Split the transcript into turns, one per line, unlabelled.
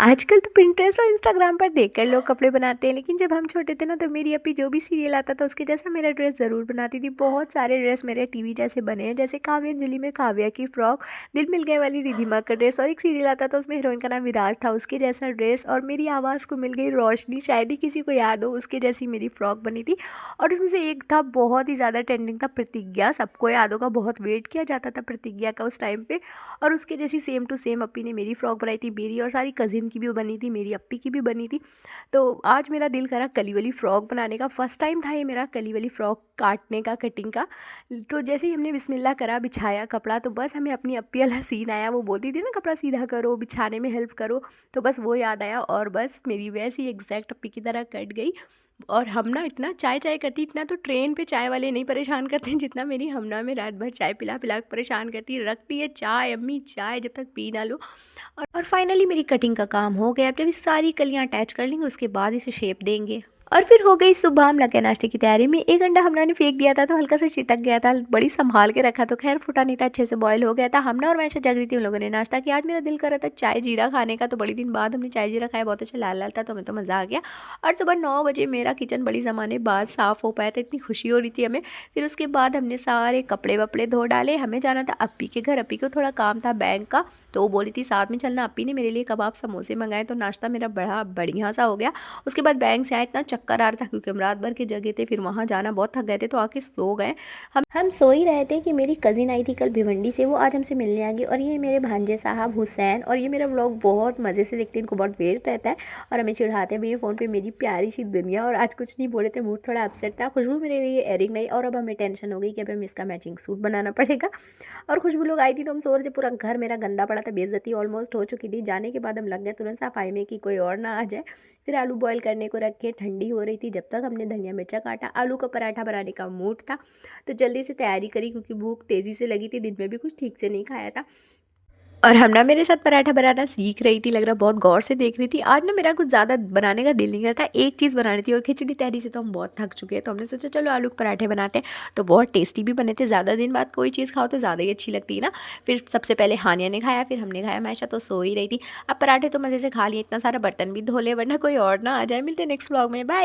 आजकल तो पिंटरेस्ट और इंस्टाग्राम पर देखकर लोग कपड़े बनाते हैं, लेकिन जब हम छोटे थे ना तो मेरी अपी जो भी सीरियल आता था उसके जैसा मेरा ड्रेस ज़रूर बनाती थी। बहुत सारे ड्रेस मेरे टीवी जैसे बने हैं, जैसे काव्य अंजलि में काव्या की फ्रॉक, दिल मिल गए वाली रिधिमा का ड्रेस, और एक सीरियल आता था उसमें हीरोइन का नाम विराज था, उसके जैसा ड्रेस। और मेरी आवाज़ को मिल गई रोशनी, शायद ही किसी को याद हो, उसके जैसी मेरी फ्रॉक बनी थी। और उसमें से एक था बहुत ही ज़्यादा ट्रेंडिंग था, प्रतिज्ञा, सबको याद होगा, बहुत वेट किया जाता था प्रतिज्ञा का उस टाइम पे। और उसके जैसी सेम टू सेम अपी ने मेरी फ्रॉक बनाई थी, मेरी और सारी कज़िन की भी बनी थी, मेरी अपी की भी बनी थी। तो आज मेरा दिल करा कली वाली फ़्रॉक बनाने का। फ़र्स्ट टाइम था ये मेरा कली वाली फ़्रॉक काटने का, कटिंग का। तो जैसे ही हमने बिस्मिल्लाह करा, बिछाया कपड़ा, तो बस हमें अपनी अपी वाला सीन आया। वो बोलती थी ना, कपड़ा सीधा करो, बिछाने में हेल्प करो, तो बस वो याद आया और बस मेरी वैसी एग्जैक्ट अपी की तरह कट गई। और हम ना इतना चाय चाय करती, इतना तो ट्रेन पे चाय वाले नहीं परेशान करते हैं जितना मेरी हमना में रात भर चाय पिला पिला के परेशान करती है। रखती है चाय अम्मी, चाय जब तक पी ना लो। और फाइनली मेरी कटिंग का काम हो गया। अब जब ये सारी कलियां अटैच कर लेंगे उसके बाद इसे शेप देंगे। और फिर हो गई सुबह, हम लगे नाश्ते की तैयारी में। एक अंडा हमने फेंक दिया था तो हल्का सा चिटक गया था, बड़ी संभाल के रखा, तो खैर फूटा नहीं था, अच्छे से बॉयल हो गया था। हमने और मैशा जग रही थी, उन लोगों ने नाश्ता किया। आज मेरा दिल कर रहा था चाय जीरा खाने का, तो बड़ी दिन बाद हमने चाय जीरा खाया, बहुत अच्छा लाल लाल था, तो हमें तो मज़ा आ गया। और सुबह 9 बजे मेरा किचन बड़ी ज़माने बाद साफ़ हो पाया था, इतनी खुशी हो रही थी हमें। फिर उसके बाद हमने सारे कपड़े वपड़े धो डाले। हमें जाना था अप्पी के घर, अप्पी को थोड़ा काम था बैंक का, तो वो बोली थी साथ में चलना। अप्पी ने मेरे लिए कबाब समोसे मंगाए, तो नाश्ता मेरा बड़ा बढ़िया सा हो गया। उसके बाद बैंक से आए, इतना चक्कर आ रहा था क्योंकि हम रात भर के जगह थे, फिर वहाँ जाना, बहुत थक गए थे, तो आके सो गए। हम सो ही रहे थे कि मेरी कज़िन आई थी कल भिवंडी से, वो आज हमसे मिलने आ गई। और ये मेरे भांजे साहब हुसैन, और ये मेरा व्लॉग बहुत मज़े से देखते हैं, इनको बहुत वेट रहता है और हमें चिढ़ाते हैं मेरे फ़ोन पे, मेरी प्यारी सी दुनिया। और आज कुछ नहीं बोले थे, मूड थोड़ा अपसेट था। खुशबू मेरे लिए एयरिंग नहीं, और अब हमें टेंशन हो गई कि अब हमें इसका मैचिंग सूट बनाना पड़ेगा। और खुशबू लोग आई थी तो हम सो रहे थे, पूरा घर मेरा गंदा पड़ा था, बेइज्जती ऑलमोस्ट हो चुकी थी। जाने के बाद हम लग गए तुरंत सफाई में कि कोई और ना आ जाए। फिर आलू बॉयल करने को रखे, ठंडी हो रही थी, जब तक हमने धनिया मिर्चा काटा। आलू का पराठा बनाने का मूड था, तो जल्दी से तैयारी करी क्योंकि भूख तेज़ी से लगी थी, दिन में भी कुछ ठीक से नहीं खाया था। और हम ना मेरे साथ पराठा बनाना सीख रही थी, लग रहा बहुत गौर से देख रही थी। आज ना मेरा कुछ ज़्यादा बनाने का दिल नहीं करता, एक चीज़ बनानी थी, और खिचड़ी तैयारी से तो हम बहुत थक चुके हैं, तो हमने सोचा चलो आलू के पराठे बनाते हैं। तो बहुत टेस्टी भी बने थे। ज़्यादा दिन बाद कोई चीज़ खाओ तो ज़्यादा ही अच्छी लगती है ना। फिर सबसे पहले हानिया ने खाया, फिर हमने खाया, मैशा तो सो ही रही थी। अब पराठे तो मज़े से खा लिए, इतना सारा बर्तन भी धो ले, वरना कोई और ना आ जाए। मिलते नेक्स्ट व्लॉग में, बाय।